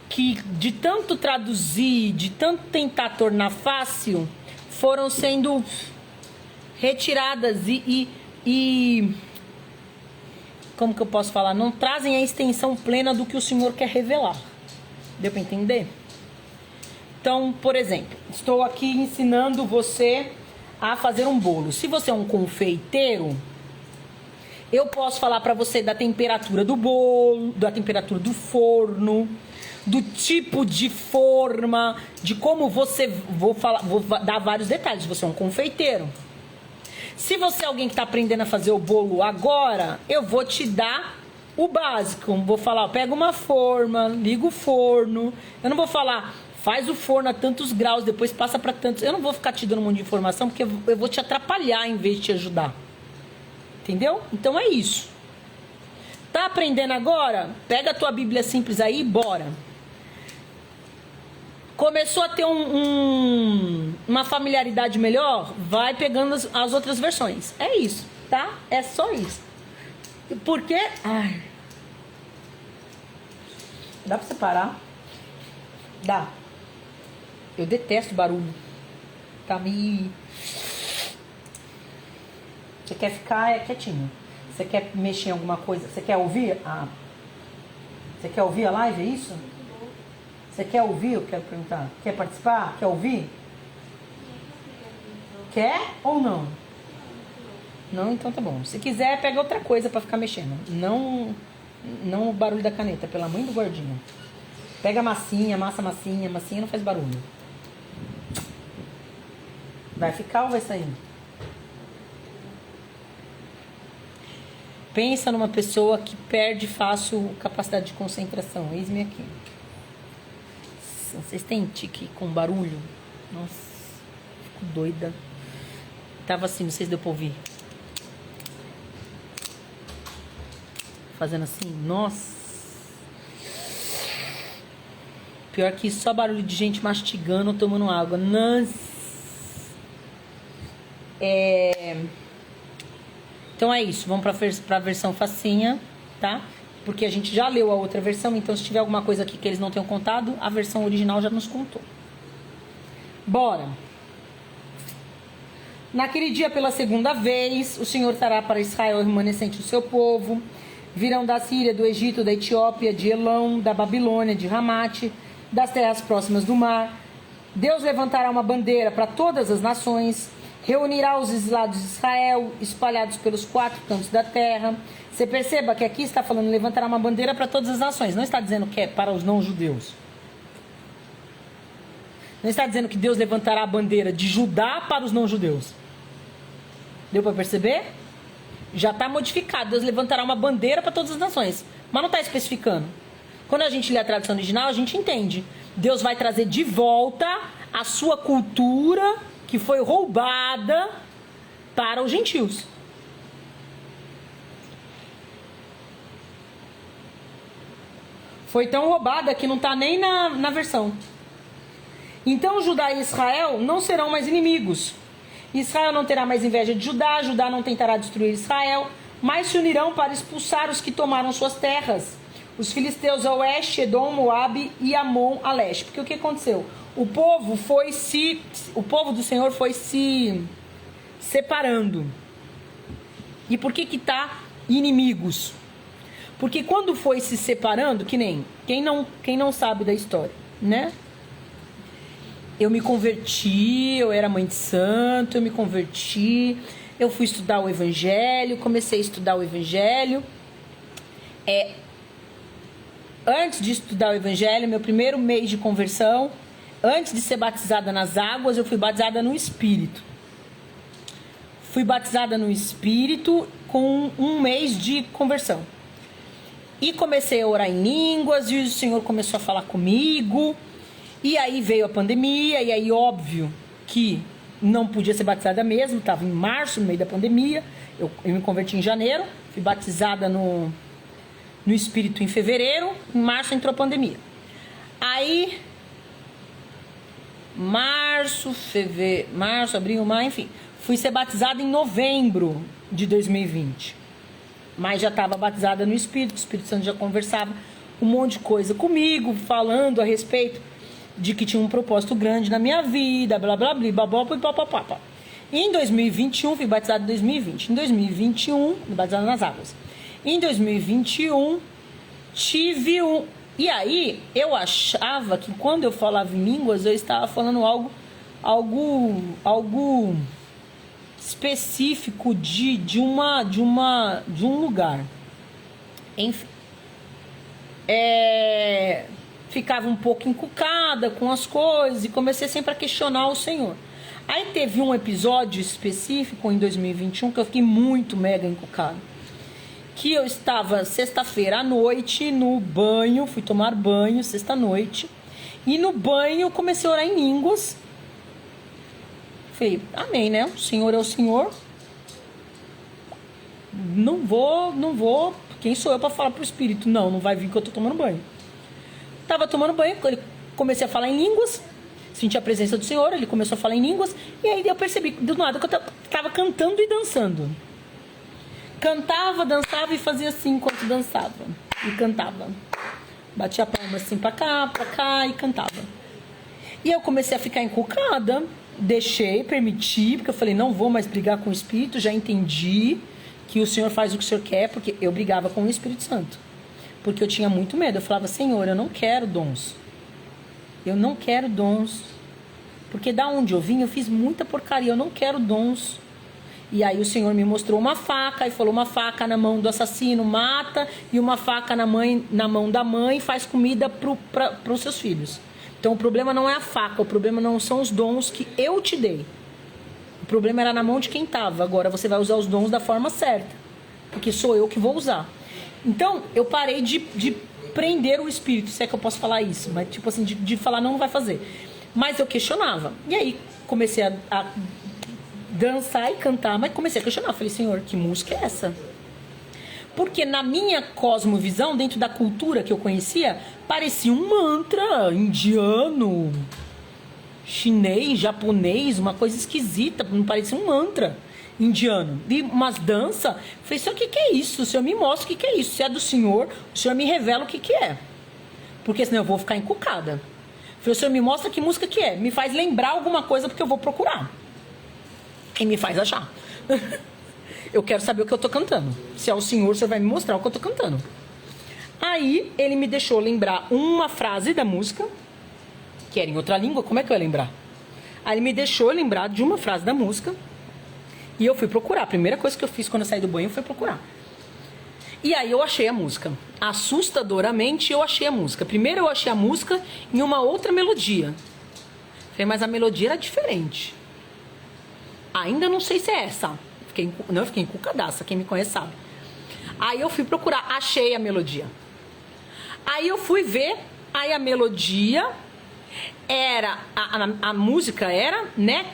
que de tanto traduzir, de tanto tentar tornar fácil, foram sendo retiradas e como que eu posso falar? Não trazem a extensão plena do que o Senhor quer revelar. Deu para entender? Então, por exemplo, estou aqui ensinando você a fazer um bolo. Se você é um confeiteiro, eu posso falar para você da temperatura do bolo, da temperatura do forno, do tipo de forma, de como você... Vou dar vários detalhes. Você é um confeiteiro. Se você é alguém que está aprendendo a fazer o bolo agora, eu vou te dar o básico. Vou falar, pega uma forma, liga o forno. Eu não vou falar, faz o forno a tantos graus, depois passa para tantos. Eu não vou ficar te dando um monte de informação, porque eu vou te atrapalhar em vez de te ajudar. Entendeu? Então é isso. Tá aprendendo agora? Pega a tua Bíblia simples aí e bora. Começou a ter uma familiaridade melhor? Vai pegando as outras versões. É isso, tá? É só isso. Por quê? Ai. Dá pra separar? Dá. Eu detesto barulho. Tá me... Você quer ficar quietinho. Você quer mexer em alguma coisa? Você quer ouvir? Você quer ouvir a live, é isso? Você quer ouvir? Eu quero perguntar. Quer participar? Quer ouvir? Quer ou não? Não, então tá bom. Se quiser, pega outra coisa pra ficar mexendo. Não o barulho da caneta, pela mãe do gordinho. Pega a massinha, massinha não faz barulho. Vai ficar ou vai sair? Pensa numa pessoa que perde fácil capacidade de concentração. Eis-me aqui. Vocês têm tique com barulho? Nossa, fico doida. Tava assim, não sei se deu pra ouvir. Fazendo assim, nossa. Pior que isso, só barulho de gente mastigando ou tomando água. Nossa. Então é isso, vamos pra versão facinha, tá? Porque a gente já leu a outra versão, então se tiver alguma coisa aqui que eles não tenham contado, a versão original já nos contou. Bora! Naquele dia, pela segunda vez, o Senhor trará para Israel o remanescente do seu povo. Virão da Síria, do Egito, da Etiópia, de Elão, da Babilônia, de Ramate, das terras próximas do mar. Deus levantará uma bandeira para todas as nações, reunirá os exilados de Israel, espalhados pelos 4 cantos da terra. Você perceba que aqui está falando levantará uma bandeira para todas as nações. Não está dizendo que é para os não-judeus. Não está dizendo que Deus levantará a bandeira de Judá para os não-judeus. Deu para perceber? Já está modificado. Deus levantará uma bandeira para todas as nações. Mas não está especificando. Quando a gente lê a tradução original, a gente entende. Deus vai trazer de volta a sua cultura que foi roubada para os gentios. Foi tão roubada que não está nem na versão. Então Judá e Israel não serão mais inimigos. Israel não terá mais inveja de Judá, Judá não tentará destruir Israel, mas se unirão para expulsar os que tomaram suas terras. Os filisteus a oeste, Edom, Moabe e Amon a leste. Porque o que aconteceu? O povo do Senhor foi se separando. E por que está inimigos? Porque quando foi se separando, que nem quem não sabe da história, né? Eu me converti, eu era mãe de santo, eu me converti, eu fui estudar o evangelho, comecei a estudar o evangelho. Antes de estudar o evangelho, meu primeiro mês de conversão, antes de ser batizada nas águas, eu fui batizada no Espírito. Fui batizada no Espírito com um mês de conversão. E comecei a orar em línguas, e o Senhor começou a falar comigo. E aí veio a pandemia, e aí óbvio que não podia ser batizada mesmo, estava em março, no meio da pandemia. Eu me converti em janeiro, fui batizada no Espírito em fevereiro, em março entrou a pandemia. Aí, março, abril, maio, enfim, fui ser batizada em novembro de 2020. Mas já estava batizada no Espírito, o Espírito Santo já conversava um monte de coisa comigo, falando a respeito de que tinha um propósito grande na minha vida, blá blá blá, blá blá blá blá blá. E em 2021, fui batizada em 2020. Em 2021, fui batizada nas águas. Em 2021, tive um... E aí, eu achava que quando eu falava em línguas, eu estava falando algo específico de um lugar. Enfim. Ficava um pouco encucada com as coisas e comecei sempre a questionar o Senhor. Aí teve um episódio específico em 2021 que eu fiquei muito mega encucada. Que eu estava sexta-feira à noite no banho, fui tomar banho sexta-noite, e no banho comecei a orar em línguas. Falei, amém, né? O Senhor é o Senhor. Não vou. Quem sou eu para falar pro Espírito? Não vai vir que eu tô tomando banho. Tava tomando banho, comecei a falar em línguas, senti a presença do Senhor, ele começou a falar em línguas, e aí eu percebi do nada que eu tava cantando e dançando. Cantava, dançava e fazia assim enquanto dançava. E cantava. Batia a palma assim pra cá e cantava. E eu comecei a ficar encucada, permiti, porque eu falei, não vou mais brigar com o Espírito, já entendi que o Senhor faz o que o Senhor quer, porque eu brigava com o Espírito Santo. Porque eu tinha muito medo, eu falava, Senhor, eu não quero dons. Eu não quero dons. Porque da onde eu vim, eu fiz muita porcaria, eu não quero dons. E aí o Senhor me mostrou uma faca e falou, uma faca na mão do assassino mata, e uma faca na mão da mãe faz comida para os seus filhos. Então o problema não é a faca, o problema não são os dons que eu te dei. O problema era na mão de quem estava. Agora você vai usar os dons da forma certa, porque sou eu que vou usar. Então eu parei de prender o Espírito, se é que eu posso falar isso, mas tipo assim, de falar não vai fazer. Mas eu questionava. E aí comecei a dançar e cantar, mas comecei a questionar. Falei, Senhor, que música é essa? Porque na minha cosmovisão, dentro da cultura que eu conhecia, parecia um mantra indiano, chinês, japonês, uma coisa esquisita, não parecia um mantra indiano. Vi umas danças, falei, Senhor, o que é isso? O Senhor me mostra o que é isso. Se é do Senhor, o Senhor me revela o que é. Porque senão eu vou ficar encucada. Falei, o Senhor me mostra que música que é. Me faz lembrar alguma coisa porque eu vou procurar. E me faz achar. Eu quero saber o que eu tô cantando. Se é o Senhor vai me mostrar o que eu tô cantando. Aí ele me deixou lembrar uma frase da música, que era em outra língua, como é que eu ia lembrar? Aí ele me deixou lembrar de uma frase da música, e eu fui procurar. A primeira coisa que eu fiz quando eu saí do banho foi procurar. E aí eu achei a música. Assustadoramente eu achei a música. Primeiro eu achei a música em uma outra melodia. Falei, mas a melodia era diferente. Ainda não sei se é essa. Eu fiquei encucadaça, quem me conhece sabe. Aí eu fui procurar, achei a melodia. Aí eu fui ver, aí a melodia era, a música era, né,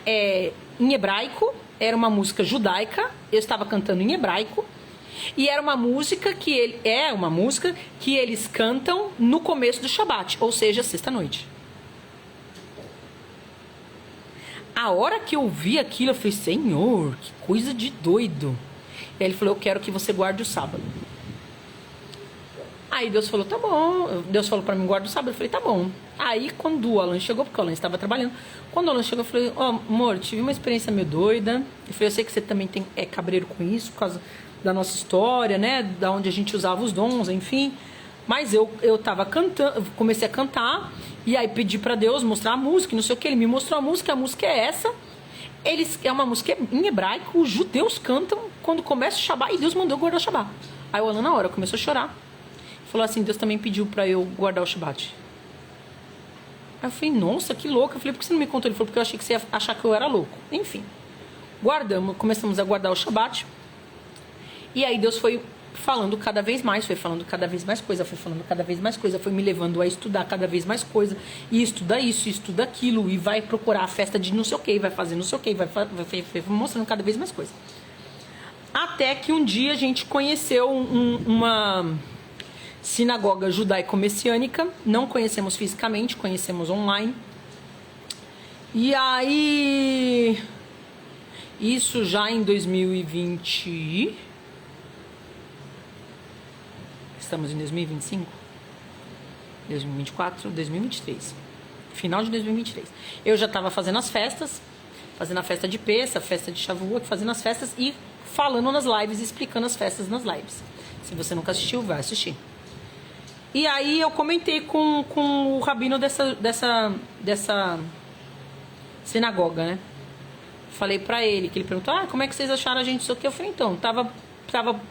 em hebraico, era uma música judaica, eu estava cantando em hebraico, e era uma música que eles cantam no começo do Shabat, ou seja, sexta-noite. A hora que eu vi aquilo, eu falei, Senhor, que coisa de doido. E aí ele falou, eu quero que você guarde o sábado. Aí Deus falou, tá bom. Deus falou pra mim, guarda o sábado. Eu falei, tá bom. Aí quando o Alan chegou, porque o Alan estava trabalhando, quando o Alan chegou, eu falei, amor, tive uma experiência meio doida. Eu falei, eu sei que você também é cabreiro com isso, por causa da nossa história, né? Da onde a gente usava os dons, enfim. Mas eu tava cantando, comecei a cantar, e aí pedi pra Deus mostrar a música, não sei o que. Ele me mostrou a música é essa. É uma música em hebraico, os judeus cantam quando começa o Shabá, e Deus mandou eu guardar o Shabá. Aí o Alan na hora começou a chorar. Falou assim, Deus também pediu pra eu guardar o Shabbat. Aí eu falei, nossa, que louco. Eu falei, por que você não me contou? Ele falou, porque eu achei que você ia achar que eu era louco. Enfim, começamos a guardar o Shabbat. E aí Deus foi falando cada vez mais, foi falando cada vez mais coisa, foi falando cada vez mais coisa, foi me levando a estudar cada vez mais coisa, e estuda isso, e estuda aquilo, e vai procurar a festa de não sei o que, vai fazer não sei o que, vai mostrando cada vez mais coisa. Até que um dia a gente conheceu uma sinagoga judaico-messiânica, não conhecemos fisicamente, conhecemos online. E aí, isso já em 2020, estamos em 2025, 2024, 2023, final de 2023. Eu já estava fazendo as festas, fazendo a festa de Pessa, a festa de Shavuot, fazendo as festas e falando nas lives, explicando as festas nas lives. Se você nunca assistiu, vai assistir. E aí eu comentei com o rabino dessa sinagoga, né? Falei pra ele, que ele perguntou, como é que vocês acharam a gente isso aqui? Eu falei, então, tava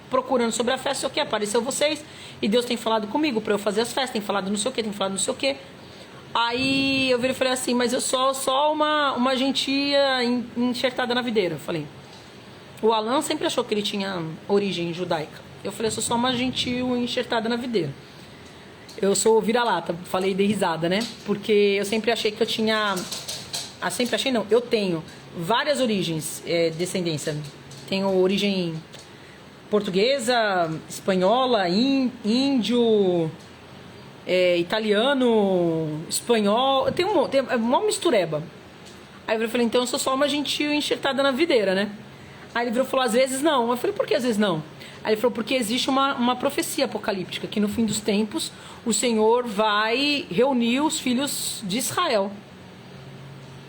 procurando sobre a festa, isso aqui, apareceu vocês, e Deus tem falado comigo pra eu fazer as festas, tem falado não sei o que, tem falado não sei o que. Aí eu virei e falei assim, mas eu sou só uma gentia enxertada na videira. Eu falei, o Alan sempre achou que ele tinha origem judaica. Eu falei, eu sou só uma gentil enxertada na videira. Eu sou vira-lata, falei de risada, né? Porque eu sempre achei que eu tinha... sempre achei não, eu tenho várias origens, descendência. Tenho origem portuguesa, espanhola, índio, italiano, espanhol. Eu tenho uma mistureba. Aí eu falei, então eu sou só uma gentil enxertada na videira, né? Aí ele virou e falou, às vezes não. Eu falei, por que às vezes não? Aí ele falou, porque existe uma profecia apocalíptica, que no fim dos tempos o Senhor vai reunir os filhos de Israel.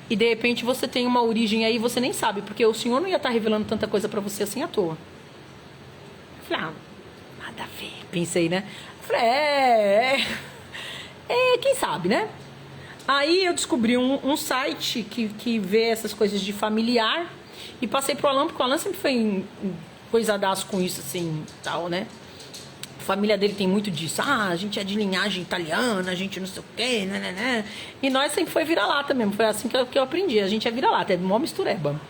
E de repente você tem uma origem aí e você nem sabe, porque o Senhor não ia estar revelando tanta coisa pra você assim à toa. Eu falei, nada a ver. Pensei, né? Eu falei, quem sabe, né? Aí eu descobri um site que vê essas coisas de familiar e passei pro Alan, porque o Alan sempre foi coisadaço com isso, assim, tal, né? A família dele tem muito disso. A gente é de linhagem italiana, a gente não sei o quê, né? E nós sempre foi vira-lata mesmo. Foi assim que eu aprendi. A gente é vira-lata, é mó mistureba.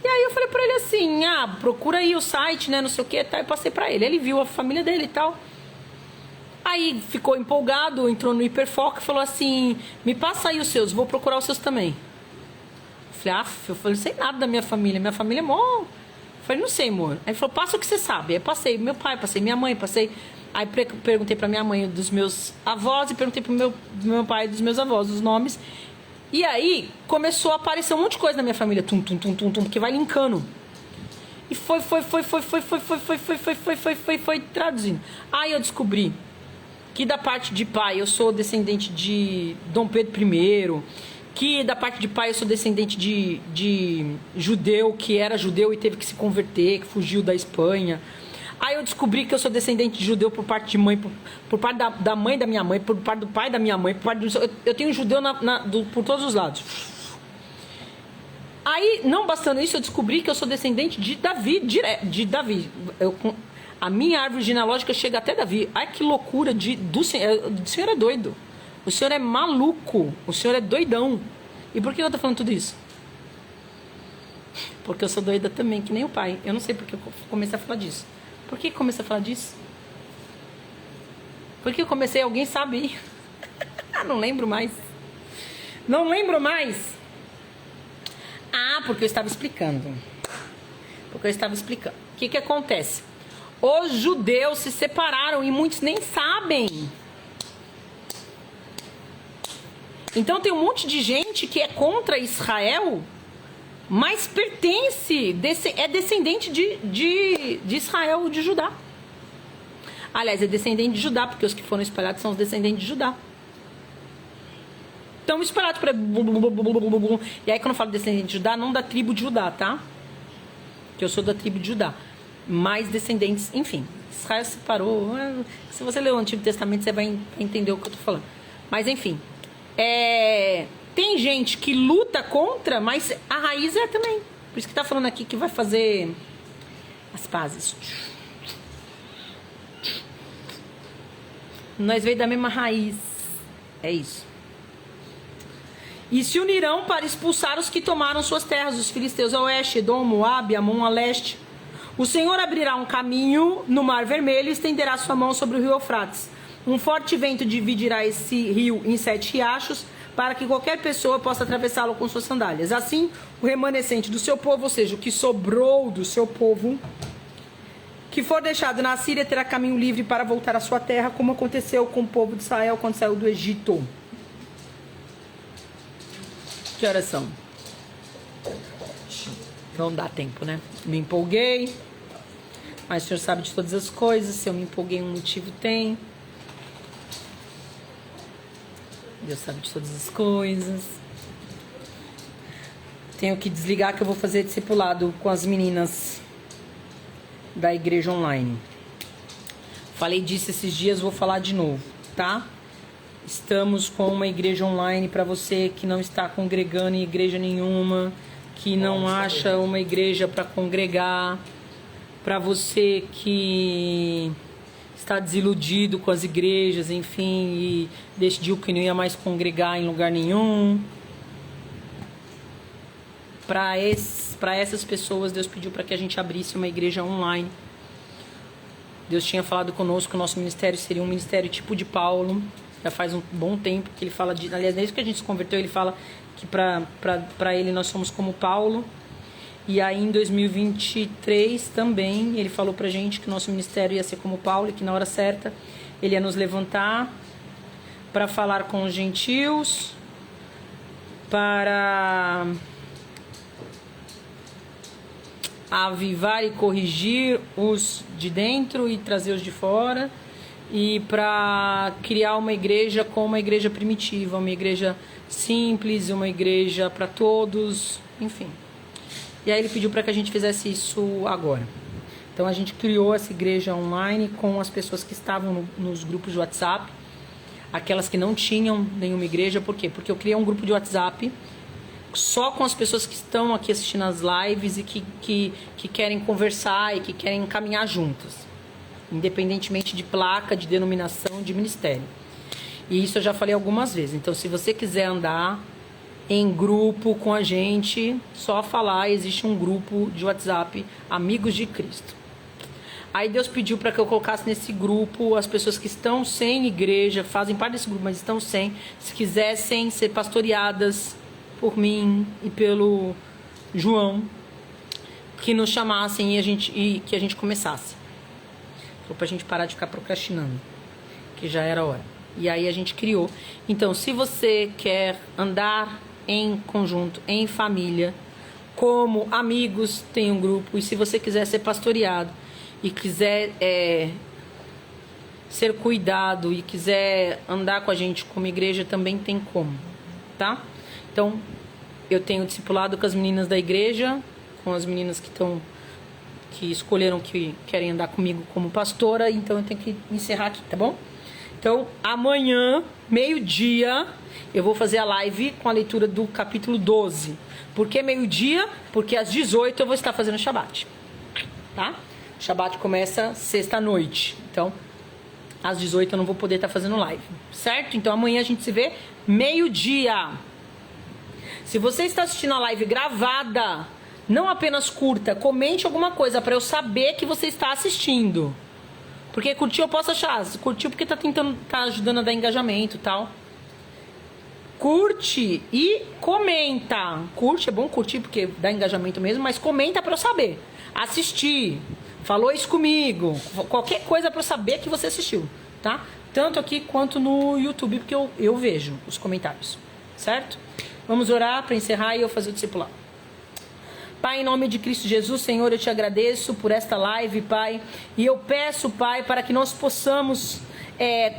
E aí eu falei pra ele assim, procura aí o site, né, não sei o quê, tal. Eu passei pra ele. Ele viu a família dele e tal. Aí ficou empolgado, entrou no Hiperfoco e falou assim, me passa aí os seus, vou procurar os seus também. Eu falei, não sei nada da minha família é mó... Eu falei, não sei, amor. Aí ele falou, passa o que você sabe. Aí passei meu pai, passei minha mãe, passei... Aí perguntei pra minha mãe dos meus avós e perguntei pro meu pai dos meus avós os nomes. E aí começou a aparecer um monte de coisa na minha família, porque vai linkando. E foi traduzindo. Aí eu descobri que da parte de pai eu sou descendente de Dom Pedro I, que da parte de pai eu sou descendente de judeu, que era judeu e teve que se converter, que fugiu da Espanha. Aí eu descobri que eu sou descendente de judeu por parte de mãe, por parte da mãe da minha mãe, por parte do pai da minha mãe, por parte eu tenho judeu por todos os lados. Aí, não bastando isso, eu descobri que eu sou descendente de Davi, de Davi. A minha árvore genealógica chega até Davi. Ai, que loucura do Senhor. O Senhor é doido. O Senhor é maluco. O Senhor é doidão. E por que eu tô falando tudo isso? Porque eu sou doida também, que nem o pai. Eu não sei porque eu comecei a falar disso. Por que comecei a falar disso? Por que eu comecei? Alguém sabe? Não lembro mais. Não lembro mais. Ah, porque eu estava explicando. O que acontece? Os judeus se separaram e muitos nem sabem. Então tem um monte de gente que é contra Israel, mas pertence, é descendente de Israel, de Judá. Aliás, é descendente de Judá, porque os que foram espalhados são os descendentes de Judá. Estão espalhados por aí. E aí quando eu falo descendente de Judá, não da tribo de Judá, tá? Que eu sou da tribo de Judá. Mais descendentes, enfim. Israel se separou. Se você ler o Antigo Testamento, você vai entender o que eu tô falando. Mas enfim. Tem gente que luta contra, mas a raiz é também. Por isso que tá falando aqui que vai fazer as pazes. Nós veio da mesma raiz. É isso. E se unirão para expulsar os que tomaram suas terras, os filisteus a oeste, Edom, Moabe, Amon a leste. O Senhor abrirá um caminho no Mar Vermelho e estenderá sua mão sobre o rio Eufrates. Um forte vento dividirá esse rio em 7 riachos, para que qualquer pessoa possa atravessá-lo com suas sandálias. Assim, o remanescente do seu povo, ou seja, o que sobrou do seu povo, que for deixado na Síria, terá caminho livre para voltar à sua terra, como aconteceu com o povo de Israel quando saiu do Egito. Que horas são? Não dá tempo, né? Me empolguei. Mas o Senhor sabe de todas as coisas. Se eu me empolguei, um motivo tem. Deus sabe de todas as coisas. Tenho que desligar que eu vou fazer discipulado com as meninas da igreja online. Falei disso esses dias, vou falar de novo, tá? Estamos com uma igreja online para você que não está congregando em igreja nenhuma, que não acha uma igreja para congregar, para você que está desiludido com as igrejas, enfim, e decidiu que não ia mais congregar em lugar nenhum. Para essas pessoas, Deus pediu para que a gente abrisse uma igreja online. Deus tinha falado conosco que o nosso ministério seria um ministério tipo de Paulo. Já faz um bom tempo que ele fala de... Aliás, desde que a gente se converteu, ele fala que para ele nós somos como Paulo. E aí em 2023 também ele falou pra gente que o nosso ministério ia ser como Paulo e que na hora certa ele ia nos levantar para falar com os gentios, para avivar e corrigir os de dentro e trazer os de fora, e para criar uma igreja como uma igreja primitiva, uma igreja simples, uma igreja para todos, enfim. E aí ele pediu para que a gente fizesse isso agora. Então a gente criou essa igreja online com as pessoas que estavam nos grupos de WhatsApp, aquelas que não tinham nenhuma igreja. Por quê? Porque eu criei um grupo de WhatsApp só com as pessoas que estão aqui assistindo as lives e que querem conversar e que querem caminhar juntas, independentemente de placa, de denominação, de ministério. E isso eu já falei algumas vezes. Então, se você quiser andar em grupo com a gente, só falar, existe um grupo de WhatsApp, Amigos de Cristo. Aí Deus pediu para que eu colocasse nesse grupo as pessoas que estão sem igreja, fazem parte desse grupo, mas estão sem, se quisessem ser pastoreadas por mim e pelo João, que nos chamassem e que a gente começasse. Pra gente parar de ficar procrastinando, que já era hora. E aí a gente criou. Então, se você quer andar em conjunto, em família, como amigos, tem um grupo. E se você quiser ser pastoreado e quiser ser cuidado e quiser andar com a gente como igreja, também tem como, tá? Então, eu tenho discipulado com as meninas da igreja, com as meninas que escolheram que querem andar comigo como pastora. Então eu tenho que encerrar aqui, tá bom? Então amanhã, meio-dia, eu vou fazer a live com a leitura do capítulo 12. Por que meio-dia? Porque às 18 eu vou estar fazendo Shabat, tá? O Shabat começa sexta-noite, então às 18 eu não vou poder estar fazendo live, certo? Então amanhã a gente se vê meio-dia. Se você está assistindo a live gravada, Não apenas curta, comente alguma coisa para eu saber que você está assistindo. Porque curtir eu posso achar, curtiu porque tá ajudando a dar engajamento e tal. Curte e comenta. Curte, é bom curtir porque dá engajamento mesmo, mas comenta para eu saber. Assistir, falou isso comigo, qualquer coisa para eu saber que você assistiu, tá? Tanto aqui quanto no YouTube, porque eu vejo os comentários, certo? Vamos orar para encerrar e eu fazer o discipulado. Pai, em nome de Cristo Jesus, Senhor, eu te agradeço por esta live, Pai. E eu peço, Pai, para que nós possamos,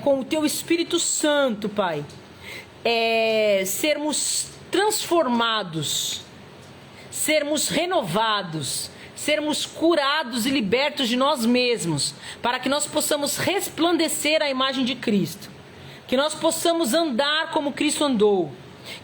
com o Teu Espírito Santo, Pai, sermos transformados, sermos renovados, sermos curados e libertos de nós mesmos, para que nós possamos resplandecer a imagem de Cristo, que nós possamos andar como Cristo andou,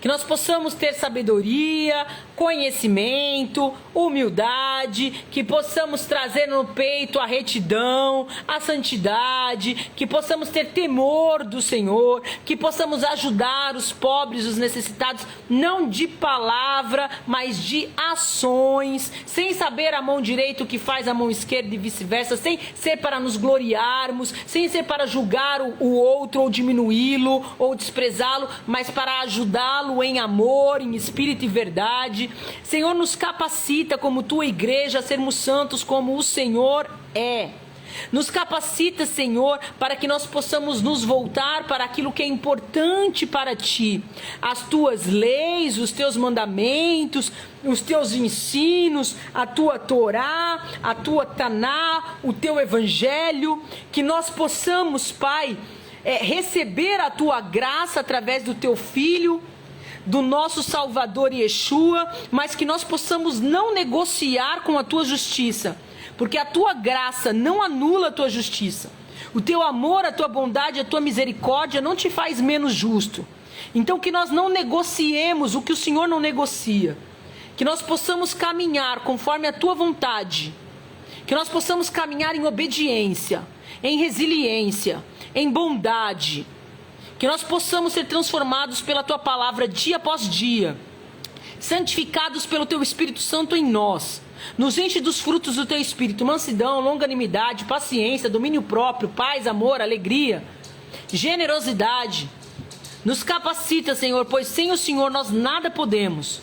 que nós possamos ter sabedoria, conhecimento, humildade, que possamos trazer no peito a retidão, a santidade, que possamos ter temor do Senhor, que possamos ajudar os pobres, os necessitados, não de palavra, mas de ações, sem saber a mão direita o que faz a mão esquerda e vice-versa, sem ser para nos gloriarmos, sem ser para julgar o outro ou diminuí-lo ou desprezá-lo, mas para ajudá-lo em amor, em espírito e verdade. Senhor, nos capacita como tua igreja a sermos santos como o Senhor é. Nos capacita, Senhor, para que nós possamos nos voltar para aquilo que é importante para Ti. As Tuas leis, os Teus mandamentos, os Teus ensinos, a Tua Torá, a Tua Taná, o Teu Evangelho. Que nós possamos, Pai, receber a Tua graça através do Teu Filho, do nosso Salvador Yeshua, mas que nós possamos não negociar com a Tua justiça, porque a Tua graça não anula a Tua justiça. O Teu amor, a Tua bondade, a Tua misericórdia não te faz menos justo. Então que nós não negociemos o que o Senhor não negocia, que nós possamos caminhar conforme a Tua vontade, que nós possamos caminhar em obediência, em resiliência, em bondade, que nós possamos ser transformados pela Tua palavra dia após dia, santificados pelo Teu Espírito Santo em nós. Nos enche dos frutos do Teu Espírito, mansidão, longanimidade, paciência, domínio próprio, paz, amor, alegria, generosidade. Nos capacita, Senhor, pois sem o Senhor nós nada podemos.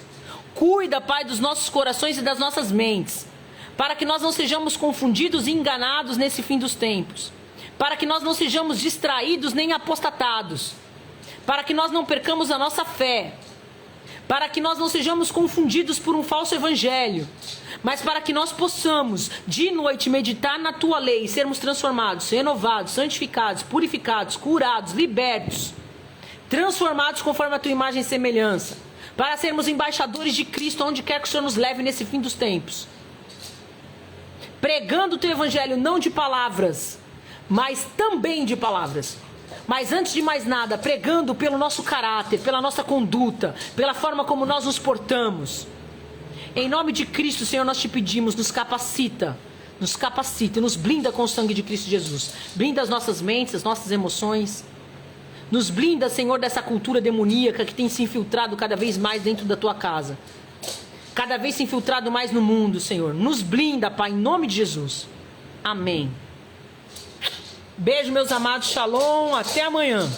Cuida, Pai, dos nossos corações e das nossas mentes, para que nós não sejamos confundidos e enganados nesse fim dos tempos, para que nós não sejamos distraídos nem apostatados, para que nós não percamos a nossa fé, para que nós não sejamos confundidos por um falso evangelho, mas para que nós possamos, de noite, meditar na Tua lei, sermos transformados, renovados, santificados, purificados, curados, libertos, transformados conforme a Tua imagem e semelhança, para sermos embaixadores de Cristo onde quer que o Senhor nos leve nesse fim dos tempos, pregando o Teu evangelho não de palavras, mas também de palavras. Mas antes de mais nada, pregando pelo nosso caráter, pela nossa conduta, pela forma como nós nos portamos. Em nome de Cristo, Senhor, nós te pedimos, nos capacita, nos blinda com o sangue de Cristo Jesus. Blinda as nossas mentes, as nossas emoções. Nos blinda, Senhor, dessa cultura demoníaca que tem se infiltrado cada vez mais dentro da Tua casa. Cada vez se infiltrado mais no mundo, Senhor. Nos blinda, Pai, em nome de Jesus. Amém. Beijo, meus amados. Shalom. Até amanhã.